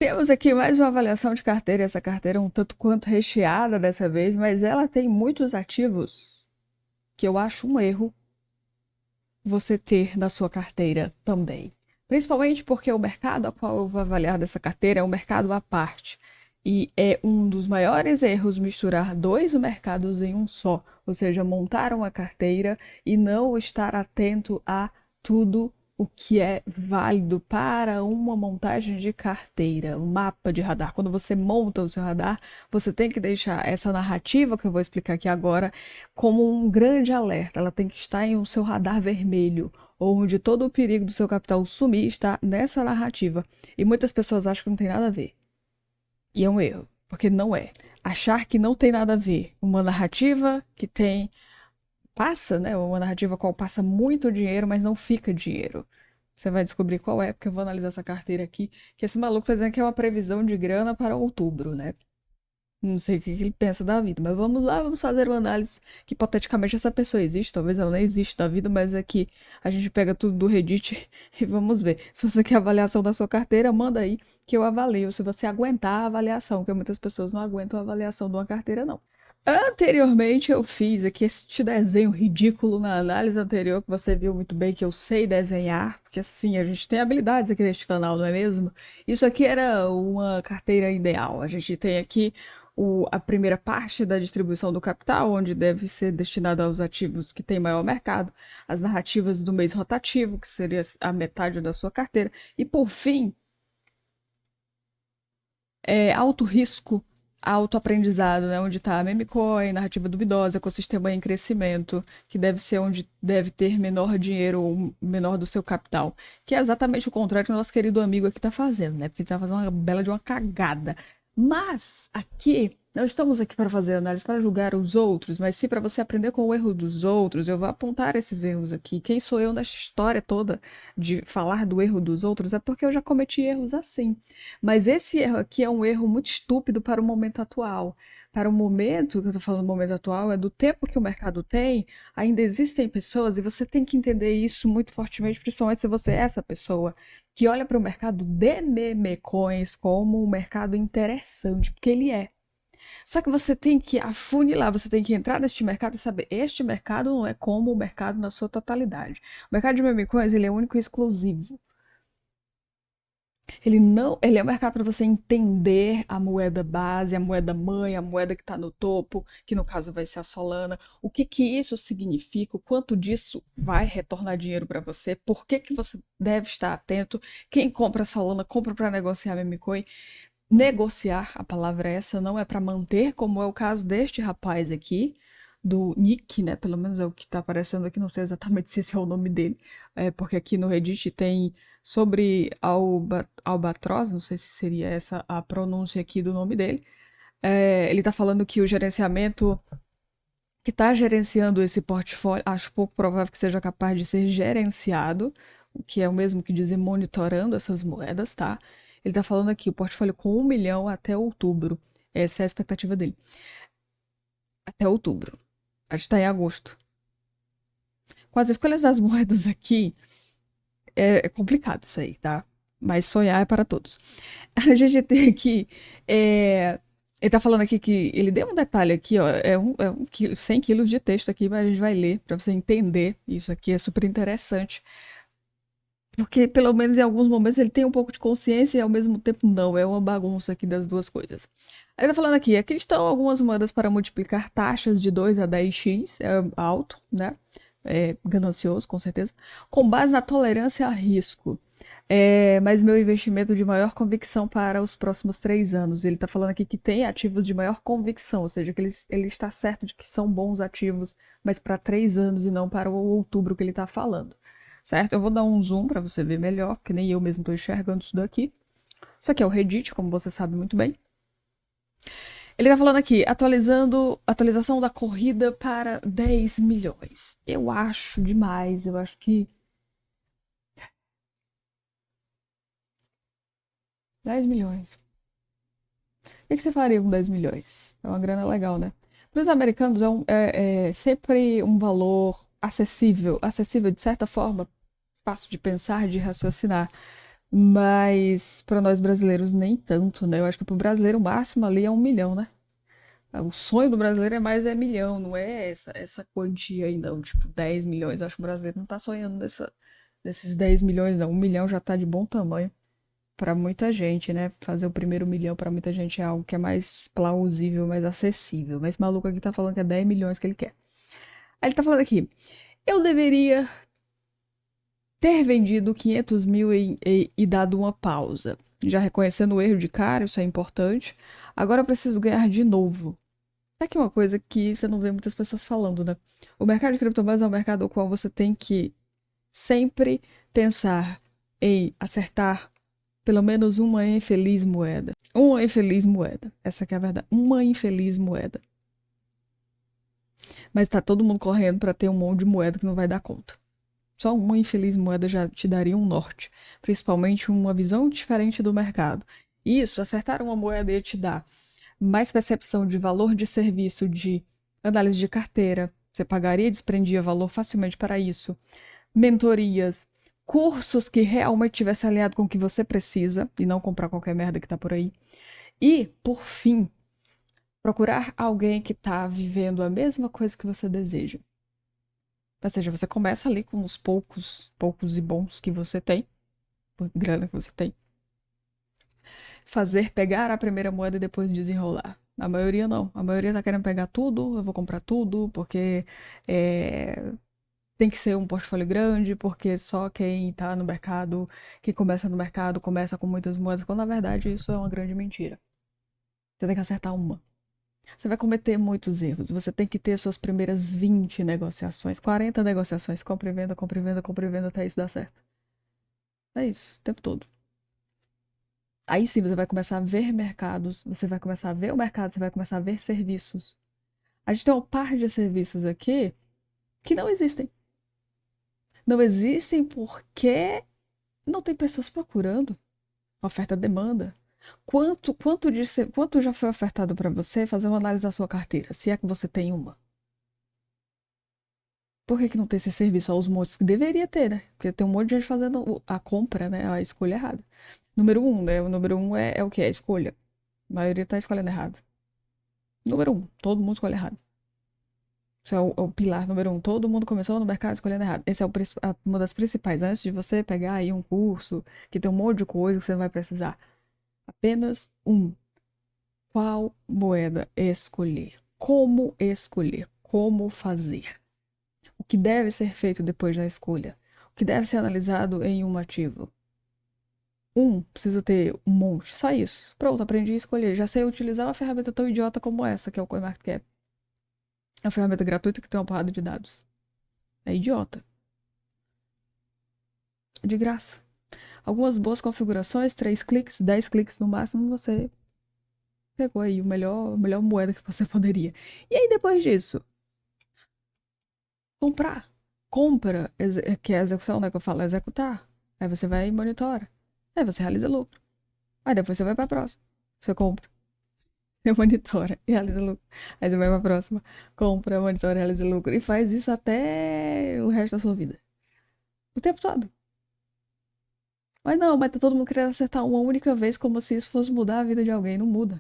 Temos aqui mais uma avaliação de carteira. Essa carteira é um tanto quanto recheada dessa vez, mas ela tem muitos ativos que eu acho um erro você ter na sua carteira também. Principalmente porque o mercado a qual eu vou avaliar dessa carteira é um mercado à parte. E é um dos maiores erros misturar dois mercados em um só, ou seja, montar uma carteira e não estar atento a tudo o que é válido para uma montagem de carteira, um mapa de radar. Quando você monta o seu radar, você tem que deixar essa narrativa que eu vou explicar aqui agora como um grande alerta. Ela tem que estar em um seu radar vermelho, onde todo o perigo do seu capital sumir está nessa narrativa. E muitas pessoas acham que não tem nada a ver. E é um erro, porque não é. Achar que não tem nada a ver. Uma narrativa que tem. Passa, né? Uma narrativa qual passa muito dinheiro, mas não fica dinheiro. Você vai descobrir qual é, porque eu vou analisar essa carteira aqui. Que esse maluco tá dizendo que é uma previsão de grana para outubro, né? Não sei o que ele pensa da vida, mas vamos lá, vamos fazer uma análise que hipoteticamente essa pessoa existe, talvez ela não existe da vida, mas é que a gente pega tudo do Reddit e vamos ver. Se você quer avaliação da sua carteira, manda aí que eu avalio, se você aguentar a avaliação, porque muitas pessoas não aguentam a avaliação de uma carteira, não. Anteriormente eu fiz aqui este desenho ridículo na análise anterior, que você viu muito bem que eu sei desenhar, porque assim, a gente tem habilidades aqui neste canal, não é mesmo? Isso aqui era uma carteira ideal. A gente tem aqui a primeira parte da distribuição do capital, onde deve ser destinado aos ativos que têm maior mercado, as narrativas do mês rotativo, que seria a metade da sua carteira, e por fim, alto risco, alto aprendizado, né? Onde está a meme coin, narrativa duvidosa, ecossistema em crescimento, que deve ser onde deve ter menor dinheiro ou menor do seu capital. Que é exatamente o contrário que o nosso querido amigo aqui está fazendo, né? Porque ele está fazendo uma bela de uma cagada. Mas aqui, não estamos aqui para fazer análise para julgar os outros, mas sim para você aprender com o erro dos outros. Eu vou apontar esses erros aqui. Quem sou eu nesta história toda de falar do erro dos outros é porque eu já cometi erros assim. Mas esse erro aqui é um erro muito estúpido para o momento atual. Para o momento, que eu estou falando do momento atual, é do tempo que o mercado tem, ainda existem pessoas, e você tem que entender isso muito fortemente, principalmente se você é essa pessoa, que olha para o mercado de meme coins como um mercado interessante, porque ele é. Só que você tem que afunilar, você tem que entrar neste mercado e saber, este mercado não é como o mercado na sua totalidade. O mercado de meme coins, ele é único e exclusivo. Ele não, ele é um mercado para você entender a moeda base, a moeda mãe, a moeda que está no topo, que no caso vai ser a Solana. O que que isso significa? O quanto disso vai retornar dinheiro para você? Por que que você deve estar atento? Quem compra Solana compra para negociar meme coin. Negociar, a palavra é essa, não é para manter, como é o caso deste rapaz aqui, do Nick, né? Pelo menos é o que tá aparecendo aqui, não sei exatamente se esse é o nome dele, porque aqui no Reddit tem sobre Albatroz, não sei se seria essa a pronúncia aqui do nome dele. Ele tá falando que o gerenciamento que está gerenciando esse portfólio, acho pouco provável que seja capaz de ser gerenciado, o que é o mesmo que dizer monitorando essas moedas, tá? Ele está falando aqui, o portfólio com 1 milhão até outubro. Essa é a expectativa dele. Até outubro. A gente está em agosto. Com as escolhas das moedas aqui, é complicado isso aí, tá? Mas sonhar é para todos. A gente tem aqui. Ele tá falando aqui que. Ele deu um detalhe aqui, ó. É 100 quilos de texto aqui, mas a gente vai ler para você entender. Isso aqui é super interessante. Porque, pelo menos em alguns momentos, ele tem um pouco de consciência e ao mesmo tempo não. É uma bagunça aqui das duas coisas. Ele tá falando aqui estão algumas moedas para multiplicar taxas de 2 a 10x. É alto, né? É ganancioso, com certeza. Com base na tolerância a risco. Mas meu investimento de maior convicção para os próximos 3 anos. Ele está falando aqui que tem ativos de maior convicção, ou seja, que ele está certo de que são bons ativos, mas para 3 anos e não para o outubro que ele está falando. Certo? Eu vou dar um zoom para você ver melhor, porque nem eu mesmo estou enxergando isso daqui. Isso aqui é o Reddit, como você sabe muito bem. Ele está falando aqui, atualização da corrida para 10 milhões. Eu acho demais, eu acho que 10 milhões. O que você faria com 10 milhões? É uma grana legal, né? Para os americanos é sempre um valor acessível de certa forma, fácil de pensar, de raciocinar. Mas para nós brasileiros nem tanto, né? Eu acho que para o brasileiro o máximo ali é 1 milhão, né? O sonho do brasileiro é mais é milhão, não é essa quantia aí, não. Tipo, 10 milhões. Eu acho que o brasileiro não tá sonhando desses 10 milhões, não. 1 milhão já tá de bom tamanho para muita gente, né? Fazer o primeiro milhão para muita gente é algo que é mais plausível, mais acessível. Mas esse maluco aqui tá falando que é 10 milhões que ele quer. Aí ele tá falando aqui, eu deveria ter vendido 500 mil e dado uma pausa. Já reconhecendo o erro de cara, isso é importante. Agora eu preciso ganhar de novo. Tá aqui uma coisa que você não vê muitas pessoas falando, né? O mercado de criptomoedas é um mercado ao qual você tem que sempre pensar em acertar pelo menos uma infeliz moeda. Uma infeliz moeda. Essa que é a verdade. Uma infeliz moeda. Mas tá todo mundo correndo para ter um monte de moeda que não vai dar conta. Só uma infeliz moeda já te daria um norte, principalmente uma visão diferente do mercado. Isso, acertar uma moeda ia te dar mais percepção de valor de serviço, de análise de carteira. Você pagaria e desprendia valor facilmente para isso. Mentorias, cursos que realmente tivesse alinhado com o que você precisa e não comprar qualquer merda que tá por aí. E, por fim, procurar alguém que tá vivendo a mesma coisa que você deseja. Ou seja, você começa ali com os poucos e bons que você tem, grana que você tem. Pegar a primeira moeda e depois desenrolar. A maioria não. A maioria tá querendo pegar tudo, eu vou comprar tudo, porque tem que ser um portfólio grande, porque só quem tá no mercado, que começa no mercado, começa com muitas moedas, quando na verdade isso é uma grande mentira. Você tem que acertar uma. Você vai cometer muitos erros. Você tem que ter suas primeiras 20 negociações, 40 negociações, compra e venda, compra e venda, compra e venda, até isso dar certo. É isso, o tempo todo. Aí sim você vai começar a ver mercados, você vai começar a ver o mercado, você vai começar a ver serviços. A gente tem uma par de serviços aqui que não existem. Não existem porque não tem pessoas procurando. Oferta-demanda. Quanto já foi ofertado para você fazer uma análise da sua carteira, se é que você tem uma? Por que não tem esse serviço aos montes que deveria ter, né? Porque tem um monte de gente fazendo a compra, né? A escolha errada. Número um, né? O número um é o que? É a escolha. A maioria tá escolhendo errado. Número um, todo mundo escolhe errado. Isso é o pilar número um. Todo mundo começou no mercado escolhendo errado. Esse é uma das principais. Antes de você pegar aí um curso que tem um monte de coisa que você vai precisar. Apenas um. Qual moeda escolher? Como escolher? Como fazer? O que deve ser feito depois da escolha? O que deve ser analisado em um ativo? Precisa ter um monte. Só isso. Pronto, aprendi a escolher. Já sei utilizar uma ferramenta tão idiota como essa, que é o CoinMarketCap. É uma ferramenta gratuita que tem uma porrada de dados. É idiota. É de graça. Algumas boas configurações, 3 cliques, 10 cliques no máximo, você pegou aí a melhor moeda que você poderia. E aí, depois disso, comprar. Compra, que é a execução, né? Que eu falo, executar. Aí você vai e monitora. Aí você realiza lucro. Aí depois você vai pra próxima. Você compra. Você monitora e realiza lucro. Aí você vai pra próxima. Compra, monitora e realiza lucro. E faz isso até o resto da sua vida. O tempo todo. Mas não, mas tá todo mundo querendo acertar uma única vez, como se isso fosse mudar a vida de alguém. Não muda.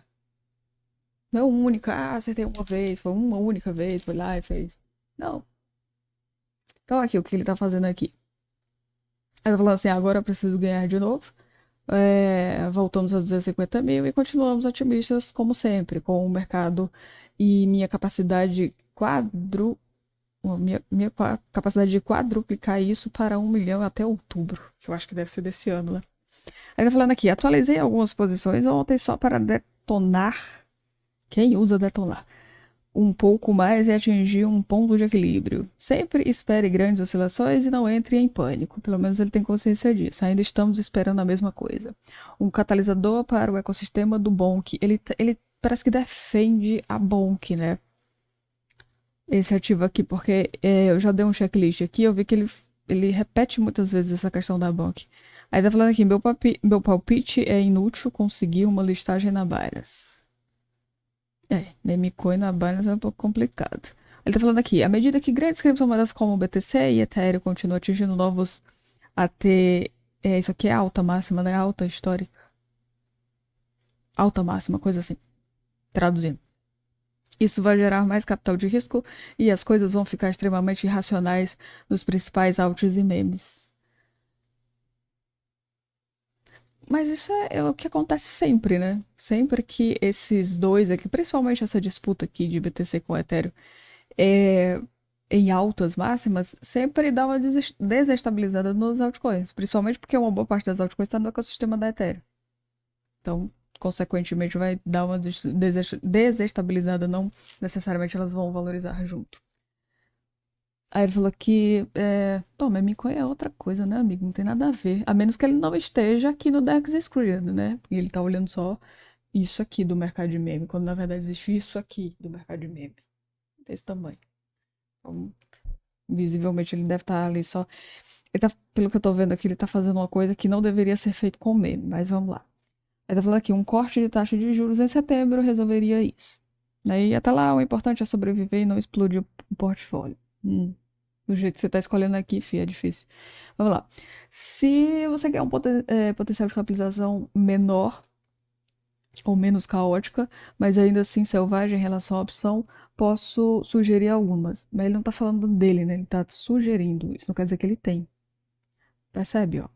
Não é única. Ah, acertei uma vez. Foi uma única vez. Foi lá e fez. Não. Então aqui, o que ele tá fazendo aqui? Ele tá falando assim, agora eu preciso ganhar de novo. Voltamos a 250 mil e continuamos otimistas, como sempre, com o mercado e minha capacidade minha capacidade de quadruplicar isso para 1 milhão até outubro, que eu acho que deve ser desse ano, né? Aí tá falando aqui, atualizei algumas posições ontem só para detonar. Quem usa detonar? Um pouco mais e atingir um ponto de equilíbrio. Sempre espere grandes oscilações e não entre em pânico. Pelo menos ele tem consciência disso. Ainda estamos esperando a mesma coisa. Um catalisador para o ecossistema do Bonk. Ele parece que defende a Bonk, né? Esse ativo aqui, porque eu já dei um checklist aqui, eu vi que ele repete muitas vezes essa questão da Bonk. Aí tá falando aqui, meu palpite é inútil conseguir uma listagem na Binance. Memecoin na Binance é um pouco complicado. Ele tá falando aqui, à medida que grandes criptomoedas como o BTC e Ethereum continuam atingindo novos ATH Isso aqui é alta máxima, né? Alta histórica. Alta máxima, coisa assim. Traduzindo. Isso vai gerar mais capital de risco e as coisas vão ficar extremamente irracionais nos principais altos e memes. Mas isso é o que acontece sempre, né? Sempre que esses dois aqui, principalmente essa disputa aqui de BTC com Ethereum, é em altas máximas, sempre dá uma desestabilizada nos altcoins. Principalmente porque uma boa parte das altcoins está no ecossistema da Ethereum. Então, consequentemente, vai dar uma desestabilizada, não necessariamente elas vão valorizar junto. Aí ele falou que, mas Bitcoin é outra coisa, né, amigo? Não tem nada a ver. A menos que ele não esteja aqui no DEX Screen, né? Porque ele tá olhando só isso aqui do mercado de meme, quando na verdade existe isso aqui do mercado de meme. Desse tamanho. Então, visivelmente ele deve estar ali só. Ele tá, pelo que eu tô vendo aqui, ele tá fazendo uma coisa que não deveria ser feito com meme, mas vamos lá. Ele tá falando aqui, um corte de taxa de juros em setembro resolveria isso. Daí até lá, o importante é sobreviver e não explodir o portfólio. Do jeito que você tá escolhendo aqui, é difícil. Vamos lá. Se você quer um potencial de capitalização menor ou menos caótica, mas ainda assim selvagem em relação à opção, posso sugerir algumas. Mas ele não tá falando dele, né? Ele tá sugerindo. Isso não quer dizer que ele tem. Percebe, ó?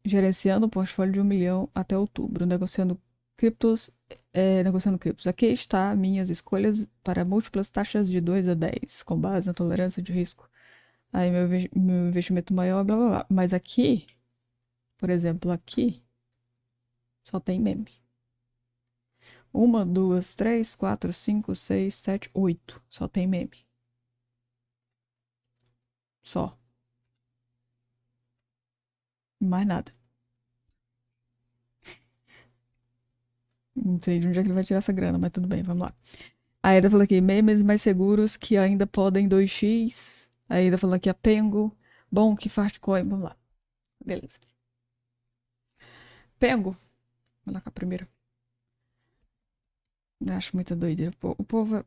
Gerenciando o portfólio de 1 milhão até outubro, negociando criptos. Aqui está minhas escolhas para múltiplas taxas de 2 a 10, com base na tolerância de risco. Aí meu investimento maior, blá blá blá. Mas aqui, por exemplo, aqui, só tem meme. 1, 2, 3, 4, 5, 6, 7, 8. Só tem meme. Só. Mais nada. Não sei de onde é que ele vai tirar essa grana, mas tudo bem, vamos lá. Aí ele falou aqui, memes mais seguros que ainda podem 2x. Aí ele falou aqui a Pengo. Bom, que Fartcoin, vamos lá. Beleza. Pengo. Vou lá com a primeira. Eu acho muita doideira. O povo.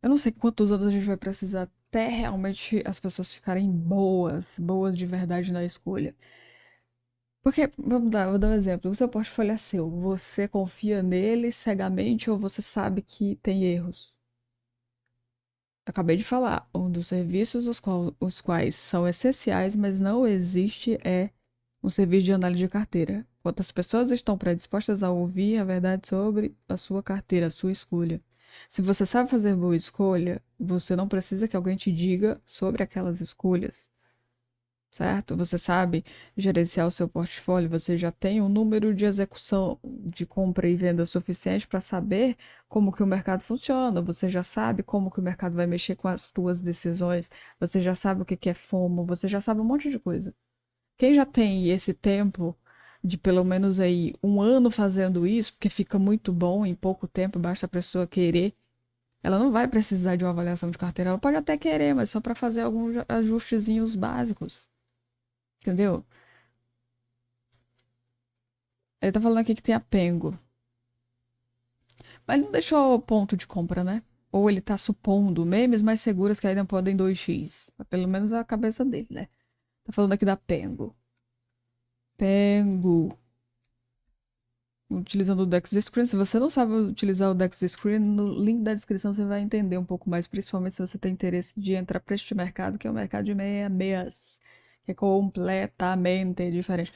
Eu não sei quantos anos a gente vai precisar até realmente as pessoas ficarem boas de verdade na escolha. Porque, vou dar um exemplo. O seu portfólio é seu. Você confia nele cegamente ou você sabe que tem erros? Acabei de falar, um dos serviços os quais são essenciais, mas não existe, é um serviço de análise de carteira. Quantas pessoas estão predispostas a ouvir a verdade sobre a sua carteira, a sua escolha? Se você sabe fazer boa escolha, você não precisa que alguém te diga sobre aquelas escolhas, certo? Você sabe gerenciar o seu portfólio, você já tem um número de execução de compra e venda suficiente para saber como que o mercado funciona, você já sabe como que o mercado vai mexer com as suas decisões, você já sabe o que que é FOMO, você já sabe um monte de coisa. Quem já tem esse tempo de pelo menos aí 1 ano fazendo isso, porque fica muito bom em pouco tempo, basta a pessoa querer, ela não vai precisar de uma avaliação de carteira, ela pode até querer, mas só para fazer alguns ajustezinhos básicos. Entendeu? Ele tá falando aqui que tem a Pengo. Mas ele não deixou o ponto de compra, né? Ou ele tá supondo memes mais seguras que ainda podem 2x. Pelo menos é a cabeça dele, né? Tá falando aqui da Pengo. Pengo. Utilizando o Dex Screen. Se você não sabe utilizar o Dex Screen, no link da descrição você vai entender um pouco mais, principalmente se você tem interesse de entrar para este mercado, que é o mercado de meia-meias, que é completamente diferente.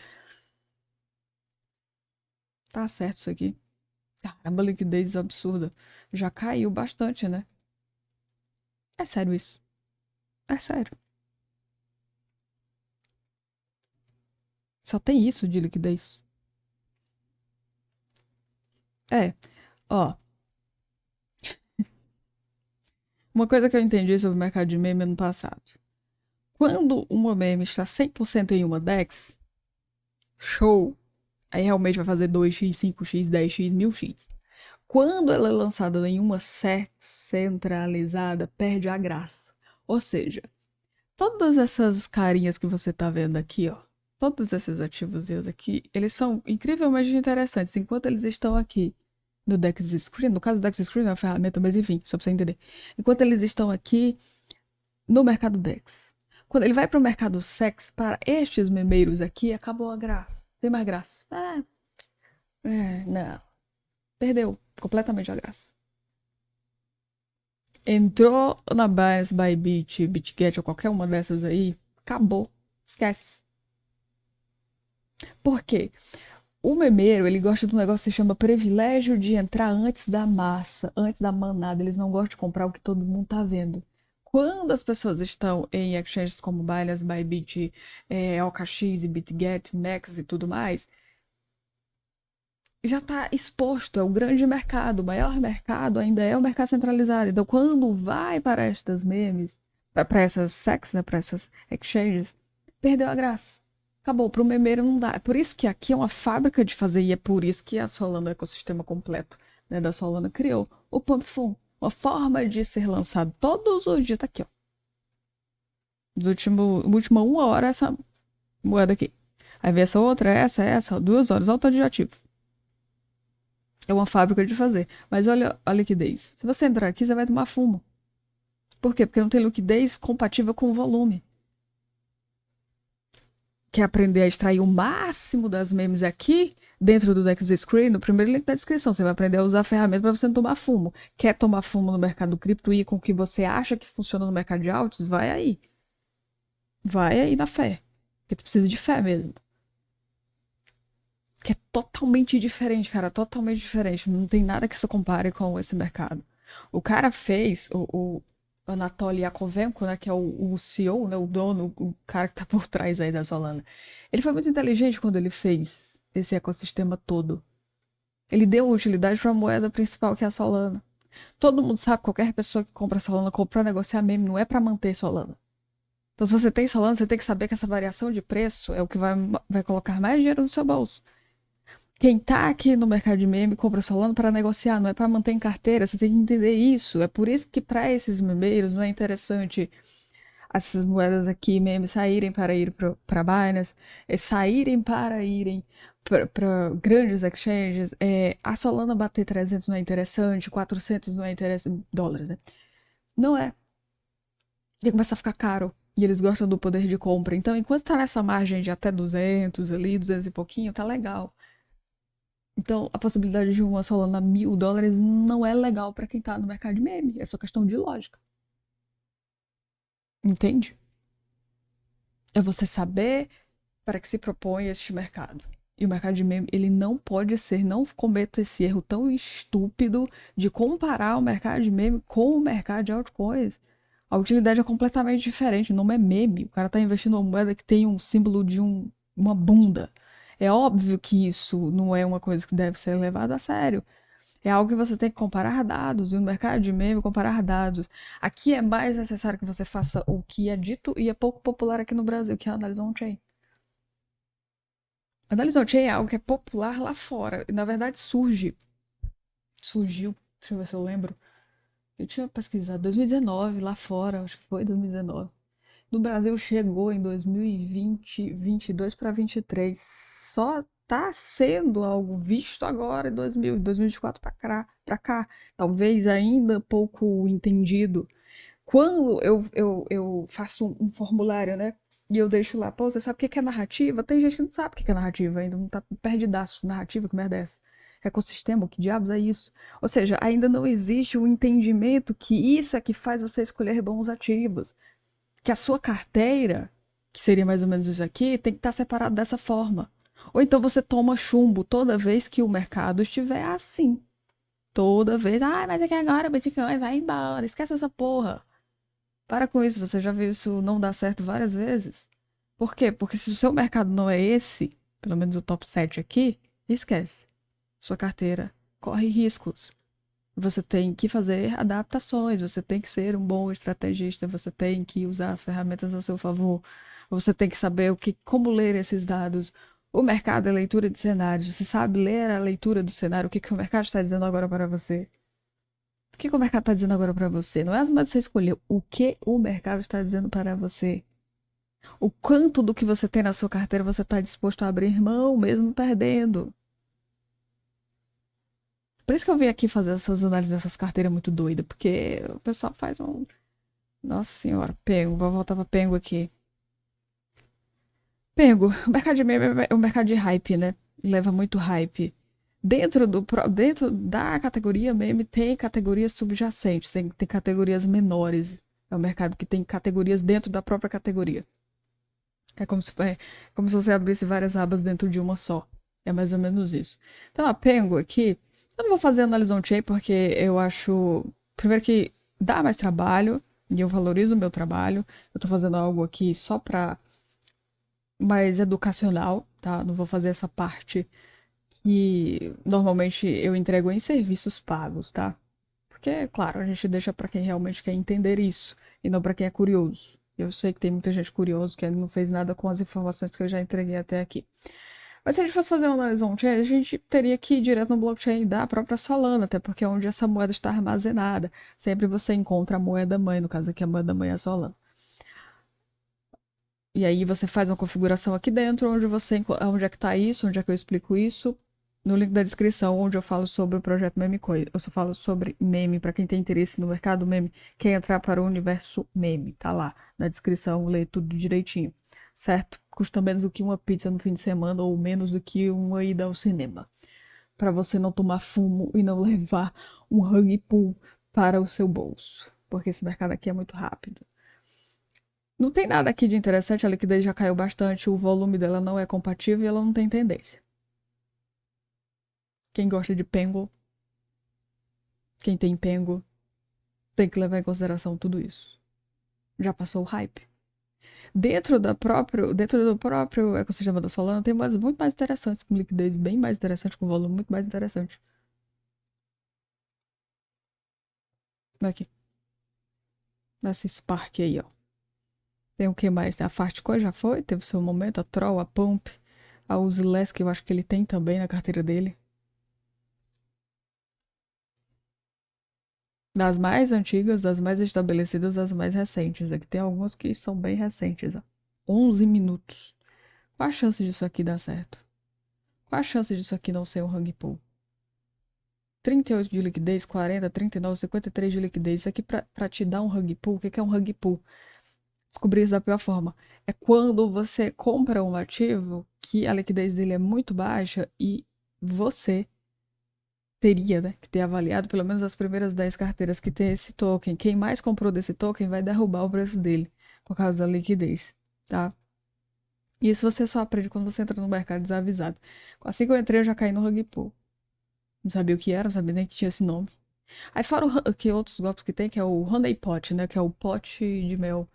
Tá certo isso aqui. Caramba, liquidez absurda. Já caiu bastante, né? É sério isso. É sério. Só tem isso de liquidez. É, ó. Uma coisa que eu entendi sobre o mercado de meme ano passado. Quando uma meme está 100% em uma DEX, show. Aí realmente vai fazer 2x, 5x, 10x, 1000x. Quando ela é lançada em uma SEC centralizada, perde a graça. Ou seja, todas essas carinhas que você tá vendo aqui, ó, todos esses ativos aqui, eles são incrivelmente interessantes enquanto eles estão aqui no Dex Screen. No caso do Dex Screen é uma ferramenta, mas enfim, só pra você entender. Enquanto eles estão aqui no mercado DEX. Quando ele vai para o mercado sex, para estes memeiros aqui, acabou a graça. Tem mais graça. Não. Perdeu completamente a graça. Entrou na Binance, Bybit, BitGet ou qualquer uma dessas aí, acabou. Esquece. Por quê? O memeiro, ele gosta de um negócio que se chama privilégio de entrar antes da massa, antes da manada. Eles não gostam de comprar o que todo mundo tá vendo. Quando as pessoas estão em exchanges como Binance, Bybit, OKX e BitGet, Max e tudo mais, já está exposto, é o grande mercado. O maior mercado ainda é o mercado centralizado. Então, quando vai para estas memes, para essas sex, né, para essas exchanges, perdeu a graça. Acabou, para o memeiro não dá. É por isso que aqui é uma fábrica de fazer, e é por isso que a Solana, o ecossistema completo, né, da Solana, criou o Pump Fund. Uma forma de ser lançado todos os dias. Tá aqui, ó. Última 1 hora, essa moeda aqui. Aí vem essa outra, essa, 2 horas, olha o tanto de ativo. É uma fábrica de fazer. Mas olha a liquidez. Se você entrar aqui, você vai tomar fumo. Por quê? Porque não tem liquidez compatível com o volume. Quer aprender a extrair o máximo das memes aqui, dentro do Dex Screen, no primeiro link da descrição. Você vai aprender a usar a ferramenta para você não tomar fumo. Quer tomar fumo no mercado cripto e com o que você acha que funciona no mercado de altos? Vai aí. Vai aí na fé. Porque tu precisa de fé mesmo. Que é totalmente diferente, cara. Totalmente diferente. Não tem nada que se compare com esse mercado. O cara fez, o Anatoly Yakovenko, né, que é o CEO, né, o dono, o cara que tá por trás aí da Solana. Ele foi muito inteligente quando ele fez esse ecossistema todo. Ele deu utilidade para a moeda principal, que é a Solana. Todo mundo sabe, qualquer pessoa que compra Solana, compra pra negociar meme, não é para manter Solana. Então, se você tem Solana, você tem que saber que essa variação de preço é o que vai colocar mais dinheiro no seu bolso. Quem tá aqui no mercado de meme compra Solana para negociar, não é para manter em carteira. Você tem que entender isso. É por isso que para esses memeiros não é interessante essas moedas aqui meme saírem para ir para Binance, saírem para irem para grandes exchanges. A Solana bater 300 não é interessante, 400 não é interessante, dólares, né? Não é. E começa a ficar caro. E eles gostam do poder de compra. Então, enquanto tá nessa margem de até 200 ali, 200 e pouquinho, tá legal. Então, a possibilidade de uma Solana $1.000 não é legal para quem tá no mercado de meme. É só questão de lógica. Entende? É você saber para que se propõe este mercado. E o mercado de meme, ele não pode ser, não cometa esse erro tão estúpido de comparar o mercado de meme com o mercado de altcoins. A utilidade é completamente diferente, o nome é meme. O cara tá investindo numa moeda que tem um símbolo de uma bunda. É óbvio que isso não é uma coisa que deve ser levada a sério. É algo que você tem que comparar dados, e no mercado de meme, comparar dados. Aqui é mais necessário que você faça o que é dito e é pouco popular aqui no Brasil, que é a análise on-chain. A análise on-chain é algo que é popular lá fora. E, na verdade, surgiu, deixa eu ver se eu lembro. Eu tinha pesquisado 2019 lá fora, acho que foi 2019. No Brasil chegou em 2020, 22 para 23. Só está sendo algo visto agora em 2024 para cá. Talvez ainda pouco entendido. Quando eu faço um formulário, né? E eu deixo lá, pô, você sabe o que é narrativa? Tem gente que não sabe o que é narrativa ainda, não tá perdidaço. Narrativa, que merda é essa? Ecossistema, que diabos é isso? Ou seja, ainda não existe o entendimento que isso é que faz você escolher bons ativos. Que a sua carteira, que seria mais ou menos isso aqui, tem que estar separada dessa forma. Ou então você toma chumbo toda vez que o mercado estiver assim. Toda vez, mas é que agora o Bitcoin vai embora, esquece essa porra. Para com isso, você já viu isso não dar certo várias vezes? Por quê? Porque se o seu mercado não é esse, pelo menos o top 7 aqui, esquece. Sua carteira corre riscos. Você tem que fazer adaptações, você tem que ser um bom estrategista, você tem que usar as ferramentas a seu favor, você tem que saber como ler esses dados. O mercado é leitura de cenários, você sabe ler a leitura do cenário, o que o mercado está dizendo agora para você. O que o mercado está dizendo agora para você? Não é as moedas que você escolheu, o que o mercado está dizendo para você. O quanto do que você tem na sua carteira você está disposto a abrir mão, mesmo perdendo. Por isso que eu vim aqui fazer essas análises dessas carteiras muito doidas, porque o pessoal faz um... Nossa senhora, Pengo, vou voltar pra Pengo aqui. Pengo, o mercado de meme é um mercado de hype, né? Leva muito hype. Dentro da categoria meme tem categorias subjacentes, tem categorias menores. É um mercado que tem categorias dentro da própria categoria. É como se você abrisse várias abas dentro de uma só. É mais ou menos isso. Então, a Pengo aqui, eu não vou fazer análise on-chain porque eu acho, primeiro que dá mais trabalho e eu valorizo o meu trabalho. Eu tô fazendo algo aqui só pra mais educacional, tá? Não vou fazer essa parte que normalmente eu entrego em serviços pagos, tá? Porque, claro, a gente deixa pra quem realmente quer entender isso e não pra quem é curioso. Eu sei que tem muita gente curiosa que não fez nada com as informações que eu já entreguei até aqui. Mas se a gente fosse fazer uma análise on-chain, a gente teria que ir direto no blockchain da própria Solana, até porque é onde essa moeda está armazenada. Sempre você encontra a moeda mãe, no caso aqui a moeda mãe é a Solana. E aí você faz uma configuração aqui dentro, onde é que tá isso, onde é que eu explico isso, no link da descrição, onde eu falo sobre o projeto Memecoin. Eu só falo sobre meme, para quem tem interesse no mercado meme, quer entrar para o universo meme, tá lá na descrição, lê tudo direitinho, certo? Custa menos do que uma pizza no fim de semana ou menos do que uma ida ao cinema. Para você não tomar fumo e não levar um rug pull para o seu bolso, porque esse mercado aqui é muito rápido. Não tem nada aqui de interessante, a liquidez já caiu bastante, o volume dela não é compatível e ela não tem tendência. Quem gosta de Pengo, quem tem Pengo, tem que levar em consideração tudo isso. Já passou o hype. Dentro do próprio ecossistema da Solana tem moedas muito mais interessantes, com liquidez bem mais interessante, com volume muito mais interessante. Aqui. Nessa Spark aí, ó. Tem o que mais? A Fartcoin já foi, teve seu momento, a Troll, a Pump, a Uzilesk, que eu acho que ele tem também na carteira dele. Das mais antigas, das mais estabelecidas, das mais recentes. Aqui tem algumas que são bem recentes. Ó. 11 minutos. Qual a chance disso aqui dar certo? Qual a chance disso aqui não ser um rug pull? 38 de liquidez, 40, 39, 53 de liquidez. Isso aqui pra te dar um rug pull. O que é um rug pull? Descobrir isso da pior forma. É quando você compra um ativo que a liquidez dele é muito baixa e você teria, né, que ter avaliado pelo menos as primeiras 10 carteiras que tem esse token. Quem mais comprou desse token vai derrubar o preço dele por causa da liquidez, tá? Isso você só aprende quando você entra no mercado desavisado. Assim que eu entrei, eu já caí no rug pull. Não sabia o que era, não sabia nem que tinha esse nome. Aí fora que outros golpes que tem, que é o honey pot, né, que é o pote de mel,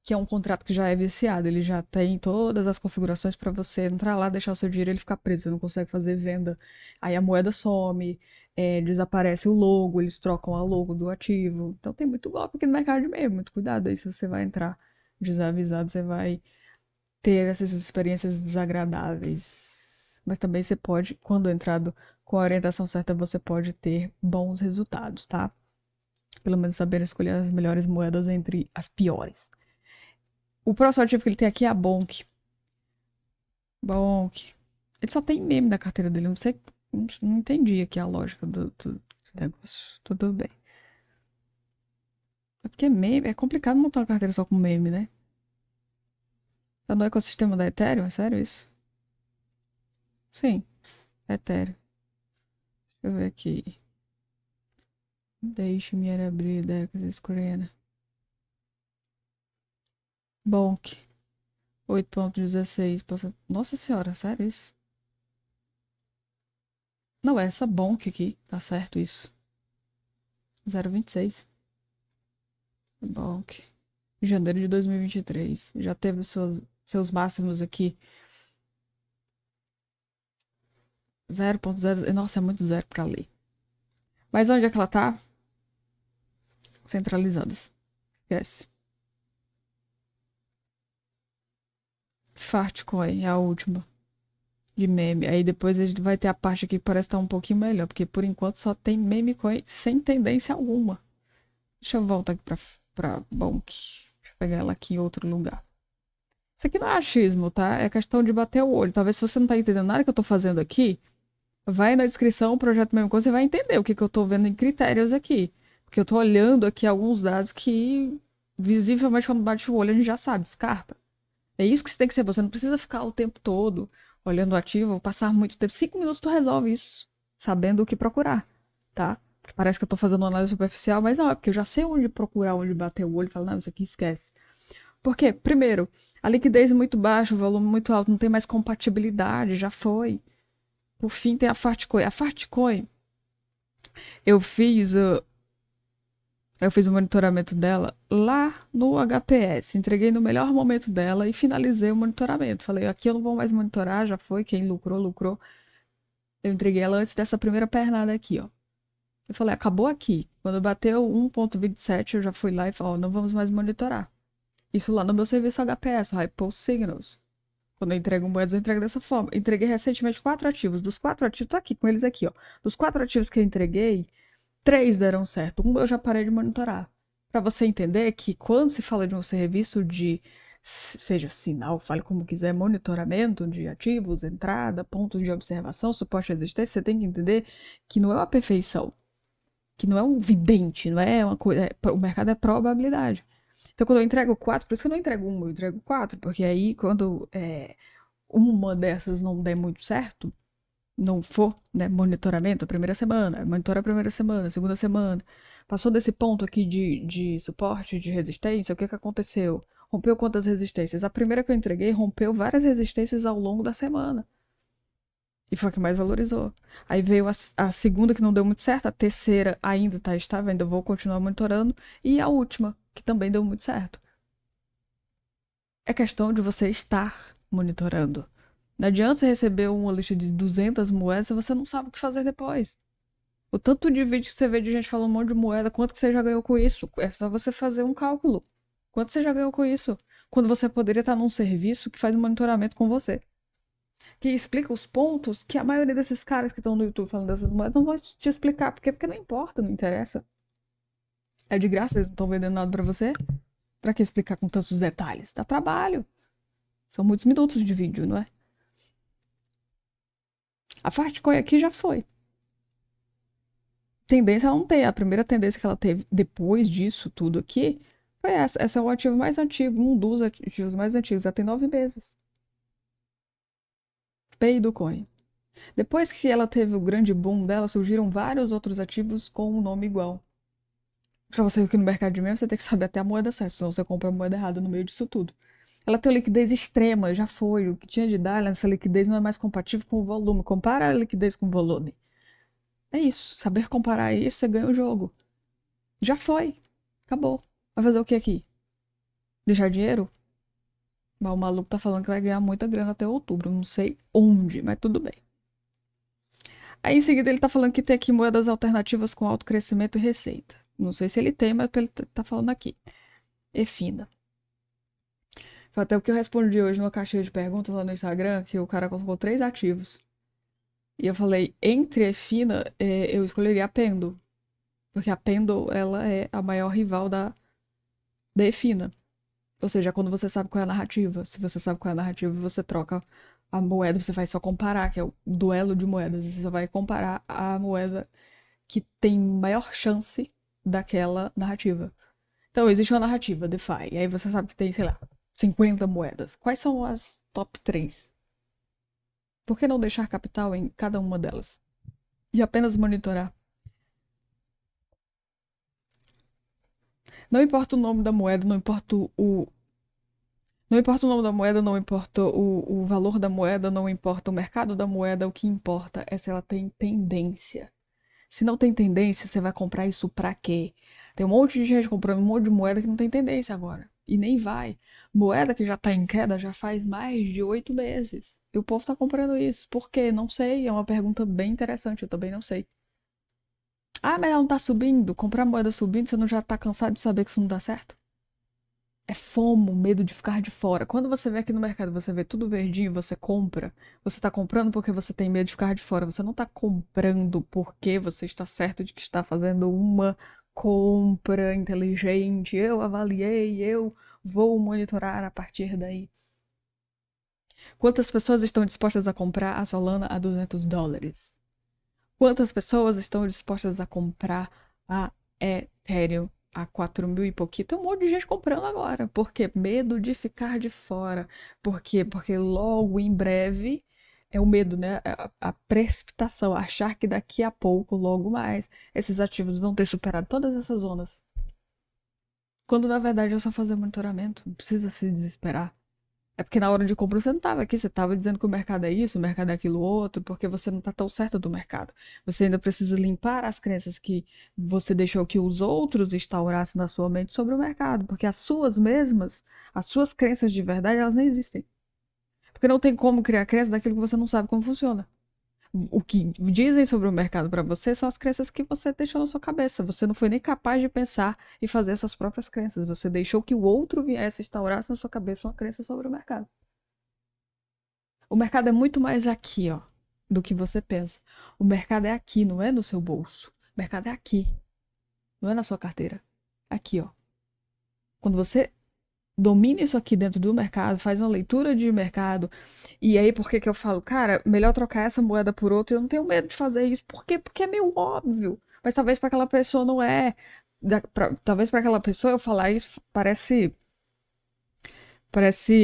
que é um contrato que já é viciado, ele já tem todas as configurações para você entrar lá, deixar o seu dinheiro e ele ficar preso, você não consegue fazer venda. Aí a moeda some, desaparece o logo, eles trocam a logo do ativo. Então tem muito golpe aqui no mercado mesmo, muito cuidado aí se você vai entrar desavisado, você vai ter essas experiências desagradáveis. Mas também você pode, quando entrado com a orientação certa, você pode ter bons resultados, tá? Pelo menos saber escolher as melhores moedas entre as piores. O próximo ativo que ele tem aqui é a Bonk. Bonk. Ele só tem meme na carteira dele. Não sei. Não entendi aqui a lógica do negócio. Tudo bem. É porque meme. É complicado montar uma carteira só com meme, né? Tá no ecossistema da Ethereum? É sério isso? Sim. Ethereum. Deixa eu ver aqui. Deixe-me abrir decks escrevendo. Bonk. 8,16%. Nossa senhora, sério isso? Não, é essa Bonk aqui. Tá certo isso. 0,26. Bonk. Em janeiro de 2023. Já teve seus máximos aqui. 0,0. Nossa, é muito zero pra ler. Mas onde é que ela tá? Centralizadas. Esquece. Fartcoin é a última. De meme. Aí depois a gente vai ter a parte aqui que parece estar um pouquinho melhor. Porque por enquanto só tem meme coin sem tendência alguma. Deixa eu voltar aqui pra Bonk. Deixa eu pegar ela aqui em outro lugar. Isso aqui não é achismo, tá? É questão de bater o olho. Talvez se você não tá entendendo nada que eu tô fazendo aqui, vai na descrição, o projeto mesmo coisa, você vai entender o que eu tô vendo em critérios aqui. Porque eu tô olhando aqui alguns dados que, visivelmente, quando bate o olho, a gente já sabe, descarta. É isso que você tem que ser. Você não precisa ficar o tempo todo olhando o ativo, passar muito tempo. 5 minutos tu resolve isso, sabendo o que procurar, tá? Porque parece que eu tô fazendo uma análise superficial, mas não, é porque eu já sei onde procurar, onde bater o olho e falar, não, isso aqui esquece. Por quê? Primeiro, a liquidez é muito baixa, o volume muito alto, não tem mais compatibilidade, já foi. Por fim, tem a Fartcoin. A Fartcoin, eu fiz, uh, eu fiz o monitoramento dela lá no HPS. Entreguei no melhor momento dela e finalizei o monitoramento. Falei, aqui eu não vou mais monitorar, já foi. Quem lucrou, lucrou. Eu entreguei ela antes dessa primeira pernada aqui, ó. Eu falei, acabou aqui. Quando bateu 1,27, eu já fui lá e falei, ó, não vamos mais monitorar. Isso lá no meu serviço HPS, o High Pulse Signals. Quando eu entrego moedas, eu entrego dessa forma. Entreguei recentemente 4 ativos. Dos 4 ativos, tô aqui com eles aqui, ó. Dos 4 ativos que eu entreguei, 3 deram certo. Um eu já parei de monitorar. Para você entender que quando se fala de um serviço de, seja sinal, fale como quiser, monitoramento de ativos, entrada, pontos de observação, suporte e resistência, você tem que entender que não é uma perfeição. Que não é um vidente, não é uma coisa. O mercado é probabilidade. Então, quando eu entrego 4, por isso que eu não entrego 1, eu entrego 4, porque aí quando uma dessas não der muito certo, não for, né, monitoramento, a primeira semana, monitora a primeira semana, a segunda semana, passou desse ponto aqui de suporte, de resistência, o que que aconteceu? Rompeu quantas resistências? A primeira que eu entreguei rompeu várias resistências ao longo da semana. E foi a que mais valorizou. Aí veio a segunda que não deu muito certo, a terceira ainda tá estável, ainda vou continuar monitorando, e a última, que também deu muito certo. É questão de você estar monitorando. Não adianta você receber uma lista de 200 moedas se você não sabe o que fazer depois. O tanto de vídeo que você vê de gente falando um monte de moeda, quanto que você já ganhou com isso? É só você fazer um cálculo. Quanto você já ganhou com isso? Quando você poderia estar num serviço que faz um monitoramento com você. Que explica os pontos que a maioria desses caras que estão no YouTube falando dessas moedas não vão te explicar. Por quê? Porque não importa, não interessa. É de graça, eles não estão vendendo nada pra você. Pra que explicar com tantos detalhes? Dá trabalho. São muitos minutos de vídeo, não é? A Fartcoin aqui já foi. Tendência ela não tem. A primeira tendência que ela teve depois disso tudo aqui foi essa. Esse é o ativo mais antigo, um dos ativos mais antigos. Já tem 9 meses. Pay do Coin. Depois que ela teve o grande boom dela, surgiram vários outros ativos com um nome igual. Pra você ir aqui no mercado de meme, você tem que saber até a moeda certa, senão você compra a moeda errada no meio disso tudo. Ela tem uma liquidez extrema, já foi. O que tinha de dar nessa liquidez não é mais compatível com o volume. Compara a liquidez com o volume. É isso. Saber comparar isso, você ganha o jogo. Já foi. Acabou. Vai fazer o que aqui? Deixar dinheiro? Mas o maluco tá falando que vai ganhar muita grana até outubro. Não sei onde, mas tudo bem. Aí em seguida ele tá falando que tem aqui moedas alternativas com alto crescimento e receita. Não sei se ele tem, mas ele tá falando aqui. EFINA. Foi até o que eu respondi hoje numa caixinha de perguntas lá no Instagram, que o cara colocou 3 ativos. E eu falei, entre EFINA, eu escolheria a Pendo. Porque a Pendo, ela é a maior rival da EFINA. Ou seja, quando você sabe qual é a narrativa. Se você sabe qual é a narrativa, você troca a moeda, você vai só comparar, que é o duelo de moedas. Você só vai comparar a moeda que tem maior chance daquela narrativa. Então, existe uma narrativa, DeFi. E aí você sabe que tem, sei lá, 50 moedas. Quais são as top 3? Por que não deixar capital em cada uma delas? E apenas monitorar? Não importa o nome da moeda, não importa não importa o nome da moeda, não importa o valor da moeda, não importa o mercado da moeda, o que importa é se ela tem tendência. Se não tem tendência, você vai comprar isso pra quê? Tem um monte de gente comprando um monte de moeda que não tem tendência agora. E nem vai. Moeda que já tá em queda já faz mais de 8 meses. E o povo tá comprando isso. Por quê? Não sei. É uma pergunta bem interessante. Eu também não sei. Ah, mas ela não tá subindo? Comprar moeda subindo, você não já tá cansado de saber que isso não dá certo? É FOMO, medo de ficar de fora. Quando você vê aqui no mercado, você vê tudo verdinho, você compra. Você tá comprando porque você tem medo de ficar de fora. Você não tá comprando porque você está certo de que está fazendo uma compra inteligente. Eu avaliei, eu vou monitorar a partir daí. Quantas pessoas estão dispostas a comprar a Solana a $200? Quantas pessoas estão dispostas a comprar a Ethereum a 4 mil e pouquinho. Tem um monte de gente comprando agora. Por quê? Medo de ficar de fora. Por quê? Porque logo em breve é o medo, né? A precipitação, achar que daqui a pouco, logo mais, esses ativos vão ter superado todas essas zonas. Quando na verdade é só fazer monitoramento, não precisa se desesperar. É porque na hora de compra você não estava aqui, você estava dizendo que o mercado é isso, o mercado é aquilo outro, porque você não está tão certo do mercado. Você ainda precisa limpar as crenças que você deixou que os outros instaurassem na sua mente sobre o mercado, porque as suas mesmas, as suas crenças de verdade, elas nem existem. Porque não tem como criar crença daquilo que você não sabe como funciona. O que dizem sobre o mercado para você são as crenças que você deixou na sua cabeça. Você não foi nem capaz de pensar e fazer essas próprias crenças. Você deixou que o outro viesse instaurasse na sua cabeça uma crença sobre o mercado. O mercado é muito mais aqui, ó, do que você pensa. O mercado é aqui, não é no seu bolso. O mercado é aqui, não é na sua carteira. Aqui, ó. Quando você domina isso aqui dentro do mercado, faz uma leitura de mercado, e aí por que que eu falo, cara, melhor trocar essa moeda por outra, eu não tenho medo de fazer isso. Por quê? Porque é meio óbvio. Mas talvez para aquela pessoa não é. Talvez para aquela pessoa eu falar isso parece,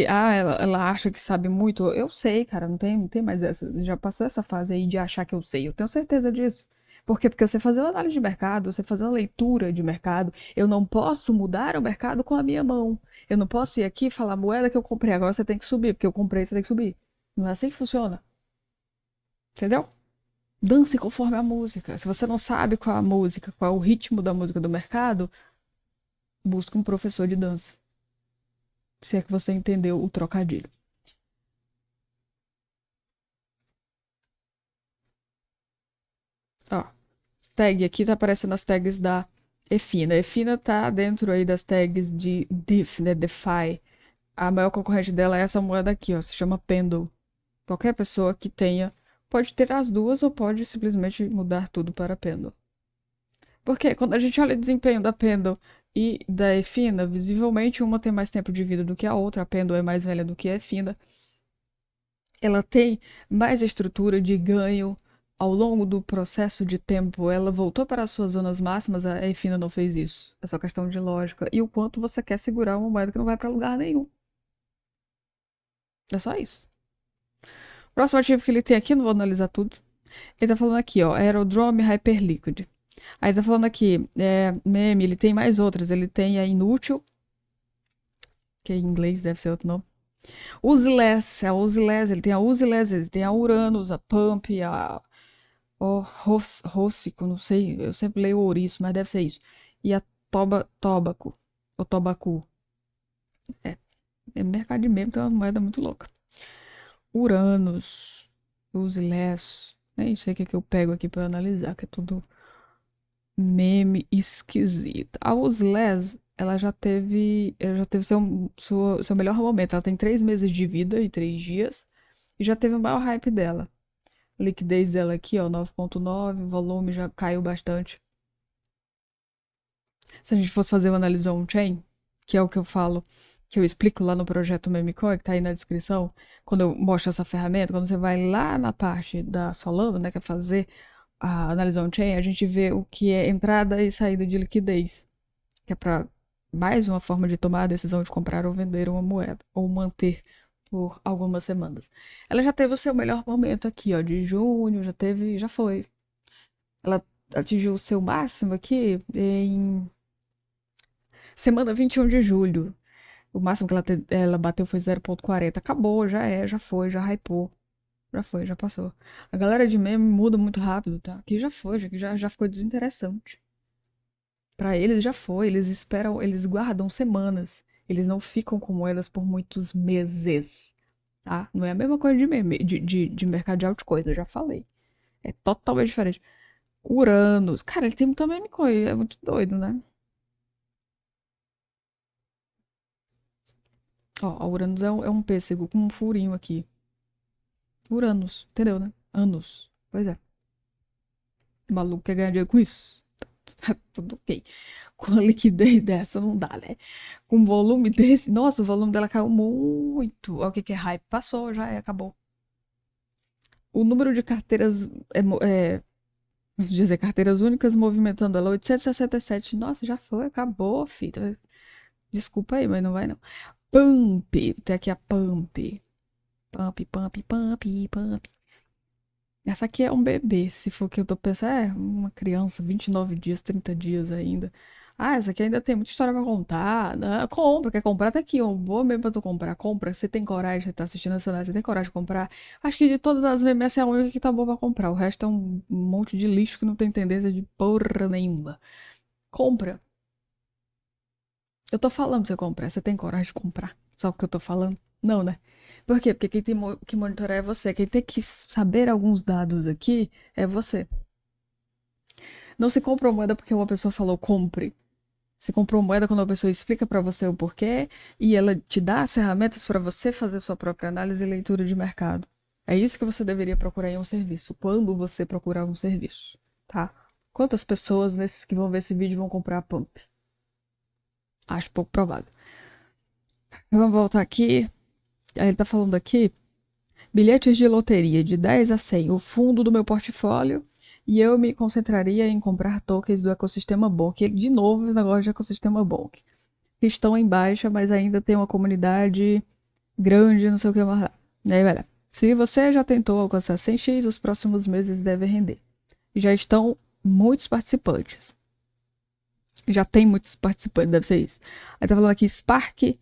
ela acha que sabe muito. Eu sei, cara, não tem mais essa. Já passou essa fase aí de achar que eu sei. Eu tenho certeza disso. Por quê? Porque eu sei fazer uma análise de mercado, eu sei fazer uma leitura de mercado. Eu não posso mudar o mercado com a minha mão. Eu não posso ir aqui e falar, moeda que eu comprei, agora você tem que subir, porque eu comprei, você tem que subir. Não é assim que funciona. Entendeu? Dance conforme a música. Se você não sabe qual é a música, qual é o ritmo da música do mercado, busque um professor de dança. Se é que você entendeu o trocadilho. Ó, tag aqui tá aparecendo as tags da Efina. A Efina tá dentro aí das tags de DeFi, né? DeFi. A maior concorrente dela é essa moeda aqui, ó. Se chama Pendle. Qualquer pessoa que tenha pode ter as duas ou pode simplesmente mudar tudo para Pendle. Porque quando a gente olha o desempenho da Pendle e da Efina, visivelmente uma tem mais tempo de vida do que a outra. A Pendle é mais velha do que a Efina. Ela tem mais estrutura de ganho ao longo do processo de tempo. Ela voltou para as suas zonas máximas, a Efina não fez isso. É só questão de lógica. E o quanto você quer segurar uma moeda que não vai para lugar nenhum. É só isso. O próximo ativo que ele tem aqui, não vou analisar tudo. Ele tá falando aqui, ó, Aerodrome Hyperliquid. Aí tá falando aqui, meme, ele tem mais outras. Ele tem a Inútil, que em inglês deve ser outro nome. Useless, a Useless, ele tem a Useless, ele tem a Uranus, a Pump, a Róssico, não sei, eu sempre leio ouriço, mas deve ser isso. E a Tobaco, ou Tobacu. É mercado de meme, tem uma moeda muito louca. Uranus, Useless, nem sei o que, que eu pego aqui pra analisar, que é tudo meme esquisito. A Useless, ela já teve seu melhor momento. Ela tem 3 meses de vida e 3 dias. E já teve o maior hype dela. A liquidez dela aqui, ó, 9.9, o volume já caiu bastante. Se a gente fosse fazer uma análise on-chain, que é o que eu falo, que eu explico lá no projeto Memecoin, que tá aí na descrição, quando eu mostro essa ferramenta, quando você vai lá na parte da Solana, né, que é fazer a análise on-chain, a gente vê o que é entrada e saída de liquidez, que é para mais uma forma de tomar a decisão de comprar ou vender uma moeda, ou manter por algumas semanas. Ela já teve o seu melhor momento aqui, ó, de junho, já foi. Ela atingiu o seu máximo aqui em semana 21 de julho. O máximo que ela bateu foi 0,40. Acabou, já foi, já hypou. Já foi, já passou. A galera de meme muda muito rápido, tá? Aqui já foi, já ficou desinteressante. Pra eles já foi, eles esperam, eles guardam semanas. Eles não ficam com moedas por muitos meses, tá? Não é a mesma coisa de meme, de mercado de altcoins, eu já falei. É totalmente diferente. Uranus. Cara, ele tem muita meme coin, é muito doido, né? Ó, a Uranus é um pêssego com um furinho aqui. Uranus, entendeu, né? Anos. Pois é. O maluco quer ganhar dinheiro com isso. Tá tudo ok. Com a liquidez dessa não dá, né? Com um volume desse. Nossa, o volume dela caiu muito. Olha o que é hype. Passou, já acabou. O número de carteiras Dizer carteiras únicas movimentando ela 867. Nossa, já foi, acabou, filho. Desculpa aí, mas não vai não. Pump, tem aqui a Pump. Pump, pump, pump, pump. Essa aqui é um bebê, se for o que eu tô pensando. É, uma criança, 29 dias, 30 dias ainda. Ah, essa aqui ainda tem muita história pra contar. Compra, quer comprar? Tá aqui, ó. Boa mesmo pra tu comprar. Compra. Você tem coragem, você tá assistindo essa live, você tem coragem de comprar? Acho que de todas as memes, essa é a única que tá boa pra comprar. O resto é um monte de lixo que não tem tendência de porra nenhuma. Compra. Eu tô falando pra você comprar. Você tem coragem de comprar? Sabe o que eu tô falando? Não, né? Por quê? Porque quem tem que monitorar é você. Quem tem que saber alguns dados aqui é você. Não se comprou moeda porque uma pessoa falou compre. Se comprou moeda quando a pessoa explica pra você o porquê e ela te dá as ferramentas pra você fazer sua própria análise e leitura de mercado. É isso que você deveria procurar em um serviço, quando você procurar um serviço, tá? Quantas pessoas nesses que vão ver esse vídeo vão comprar a Pump? Acho pouco provável. Vamos voltar aqui. Aí ele tá falando aqui, bilhetes de loteria de 10 a 100, o fundo do meu portfólio, e eu me concentraria em comprar tokens do ecossistema Bonk. De novo, os negócios de ecossistema Bonk. Que estão em baixa, mas ainda tem uma comunidade grande, não sei o que mais. E aí, velho, se você já tentou alcançar 100x, os próximos meses devem render. Já estão muitos participantes. Já tem muitos participantes, deve ser isso. Aí tá falando aqui Spark.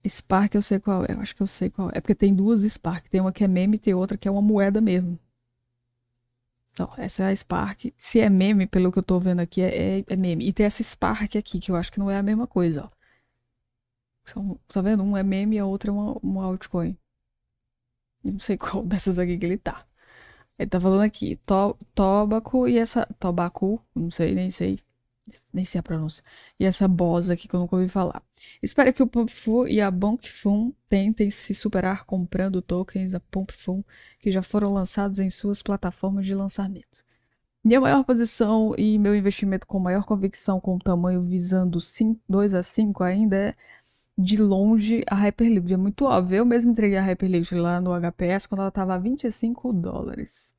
Spark eu sei qual é, eu acho que eu sei qual é. É porque tem duas Spark. Tem uma que é meme e tem outra que é uma moeda mesmo. Então, essa é a Spark. Se é meme, pelo que eu tô vendo aqui, é meme. E tem essa Spark aqui, que eu acho que não é a mesma coisa, ó. Tá vendo? Um é meme e a outra é uma altcoin. Eu não sei qual dessas aqui que ele tá. Ele tá falando aqui, Tobaco e essa. Tobacu, não sei, nem sei. Nem sei a pronúncia. E essa boss aqui que eu nunca ouvi falar. Espero que o PumpFu e a Bonkfun tentem se superar comprando tokens da PumpFun que já foram lançados em suas plataformas de lançamento. Minha maior posição e meu investimento com maior convicção com o tamanho visando 2 a 5 ainda é de longe a Hyperliquid. É muito óbvio. Eu mesmo entreguei a Hyperliquid lá no HPS quando ela tava a $25.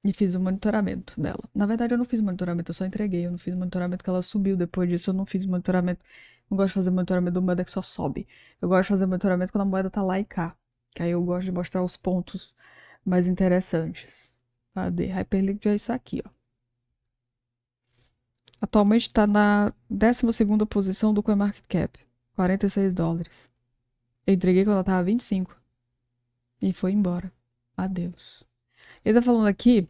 E fiz o monitoramento dela. Na verdade, eu não fiz monitoramento, eu só entreguei. Eu não fiz monitoramento que ela subiu. Depois disso, eu não fiz monitoramento. Não gosto de fazer monitoramento de moeda que só sobe. Eu gosto de fazer monitoramento quando a moeda tá lá e cá. Que aí eu gosto de mostrar os pontos mais interessantes. Cadê? Hyperliquid é isso aqui, ó. Atualmente está na 12ª posição do CoinMarketCap. $46. Eu entreguei quando ela tava 25. E foi embora. Adeus. Ele tá falando aqui,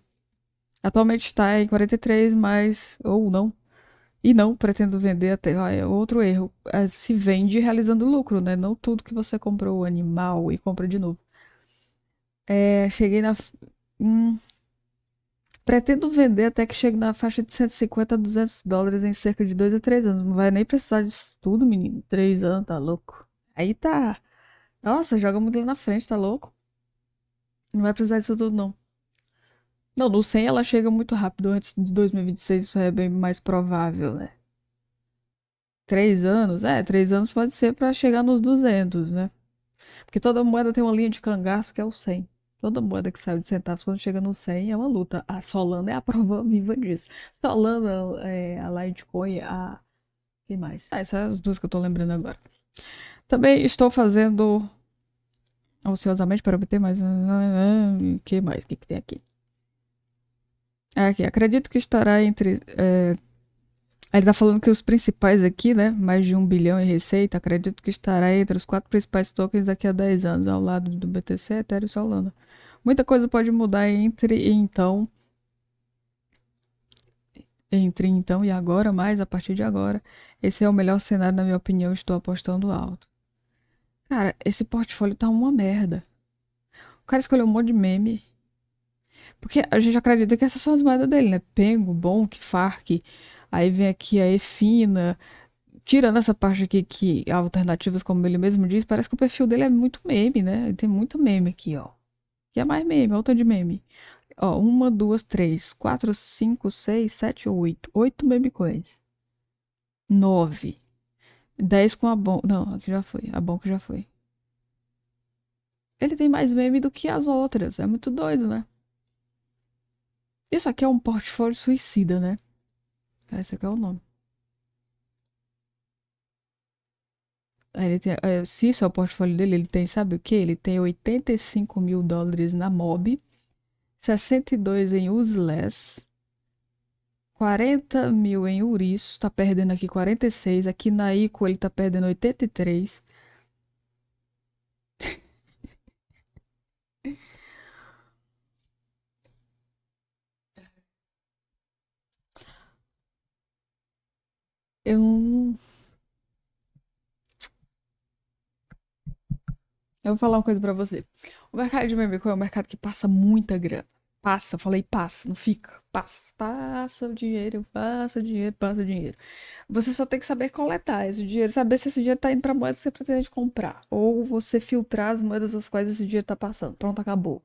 atualmente está em 43, mas. Ou não. E não pretendo vender até. É outro erro. Se vende realizando lucro, né? Não tudo que você comprou o animal e compra de novo. Cheguei na. Pretendo vender até que chegue na faixa de 150 a $200 em cerca de 2 a 3 anos. Não vai nem precisar disso tudo, menino. 3 anos, tá louco? Aí tá. Nossa, joga muito lá na frente, tá louco? Não vai precisar disso tudo, não. Não, no 100 ela chega muito rápido. Antes de 2026 isso é bem mais provável, né? 3 anos? 3 anos pode ser pra chegar nos 200, né? Porque toda moeda tem uma linha de cangaço que é o 100. Toda moeda que saiu de centavos quando chega no 100 é uma luta. A Solana é a prova viva disso. Solana, a Litecoin, a... Quem mais? Essas são as duas que eu tô lembrando agora. Também estou fazendo ansiosamente para obter mais... O que mais? O que tem aqui? Aqui, acredito que estará entre... Ele tá falando que os principais aqui, né? Mais de 1 bilhão em receita. Acredito que estará entre os 4 principais tokens daqui a 10 anos, ao lado do BTC, Ethereum e Solana. Muita coisa pode mudar entre então e agora, mas a partir de agora, esse é o melhor cenário, na minha opinião, estou apostando alto. Cara, esse portfólio tá uma merda. O cara escolheu um monte de meme. Porque a gente acredita que essas são as moedas dele, né? Pengo, Bonk, Fark. Aí vem aqui a Efina. Tirando essa parte aqui que alternativas, como ele mesmo diz, parece que o perfil dele é muito meme, né? Ele tem muito meme aqui, ó. Que é mais meme, olha o tanto de meme. Ó, 1, 2, 3, 4, 5, 6, 7, 8. 8 meme coins. 9. 10 com a Bonk. Não, aqui já foi. A Bonk já foi. Ele tem mais meme do que as outras. É muito doido, né? Isso aqui é um portfólio suicida, né? Esse aqui é o nome. Se isso é o portfólio dele, ele tem, sabe o que? Ele tem 85 mil dólares na Mob, 62 em Useless, 40 mil em Uriço, tá perdendo aqui 46. Aqui na ICO ele tá perdendo 83. Eu não. Eu vou falar uma coisa pra você. O mercado de meme coin é um mercado que passa muita grana. Passa, falei passa, não fica. Passa, passa o dinheiro, passa o dinheiro, passa o dinheiro. Você só tem que saber coletar esse dinheiro, saber se esse dinheiro tá indo pra moeda que você pretende comprar. Ou você filtrar as moedas das quais esse dinheiro tá passando. Pronto, acabou.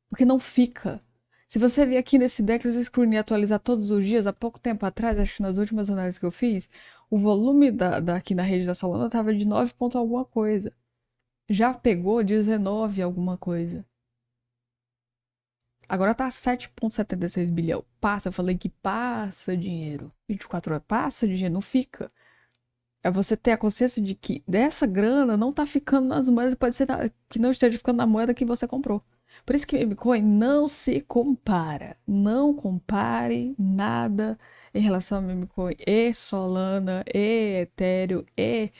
Porque não fica. Se você vir aqui nesse Dex Screen e atualizar todos os dias, há pouco tempo atrás, acho que nas últimas análises que eu fiz, o volume aqui na rede da Solana tava de 9 ponto alguma coisa. Já pegou 19 alguma coisa. Agora tá 7,76 bilhão. Passa, eu falei que passa dinheiro. 24 horas passa dinheiro, não fica. É você ter a consciência de que dessa grana não tá ficando nas moedas, pode ser que não esteja ficando na moeda que você comprou. Por isso que Bitcoin não se compara. Não compare nada em relação a Bitcoin e Solana e Ethereum e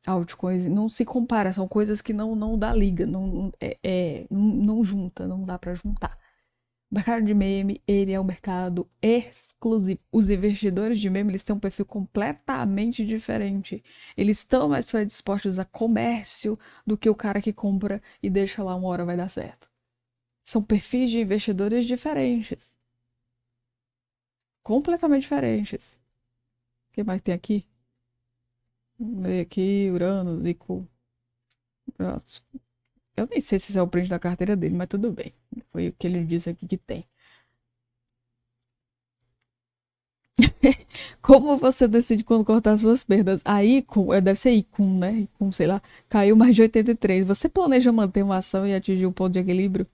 altcoins. Não se compara, são coisas que não dá liga, não junta, não dá pra juntar. O mercado de meme, ele é um mercado exclusivo. Os investidores de meme, eles têm um perfil completamente diferente. Eles estão mais predispostos a comércio do que o cara que compra e deixa lá uma hora vai dar certo. São perfis de investidores diferentes. Completamente diferentes. O que mais tem aqui? Vamos ver aqui, Urano, Zico. Pronto. Eu nem sei se esse é o print da carteira dele, mas tudo bem. Foi o que ele disse aqui que tem. Como você decide quando cortar suas perdas? A Icon, deve ser Icon, né? Icon, sei lá, caiu mais de 83. Você planeja manter uma ação e atingir o ponto de equilíbrio?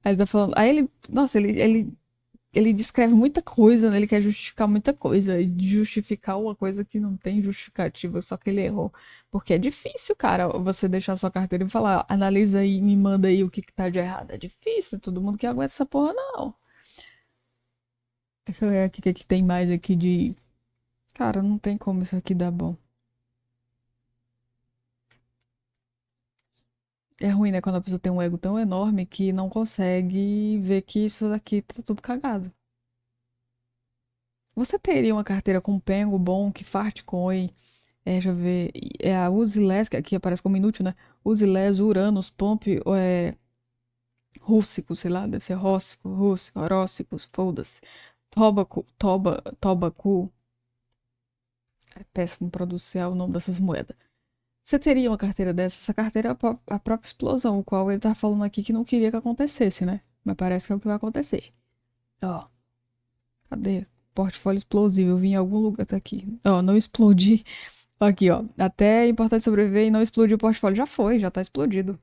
Aí ele tá falando. Aí ele. Nossa, ele descreve muita coisa, né? Ele quer justificar muita coisa. E justificar uma coisa que não tem justificativa, só que ele errou. Porque é difícil, cara, você deixar sua carteira e falar, analisa aí, me manda aí o que tá de errado. É difícil, todo mundo que aguenta essa porra, não. Deixa eu ver aqui o que tem mais aqui de. Cara, não tem como isso aqui dar bom. É ruim, né? Quando a pessoa tem um ego tão enorme que não consegue ver que isso daqui tá tudo cagado. Você teria uma carteira com Pengo, Bonk, Fartcoin, deixa eu ver, é a Uziles, que aqui aparece como inútil, né? Uziles, Uranus, Pomp, Rússico, sei lá, deve ser Róssico, Rússico, Horóssicos, foda-se. Tobacu. É péssimo pronunciar o nome dessas moedas. Você teria uma carteira dessa? Essa carteira é a própria explosão, o qual ele tá falando aqui que não queria que acontecesse, né? Mas parece que é o que vai acontecer. Ó, cadê? Portfólio explosivo. Eu vi em algum lugar, tá aqui. Ó, não explodi. Aqui, ó. Até é importante sobreviver e não explodir o portfólio. Já foi, já tá explodido.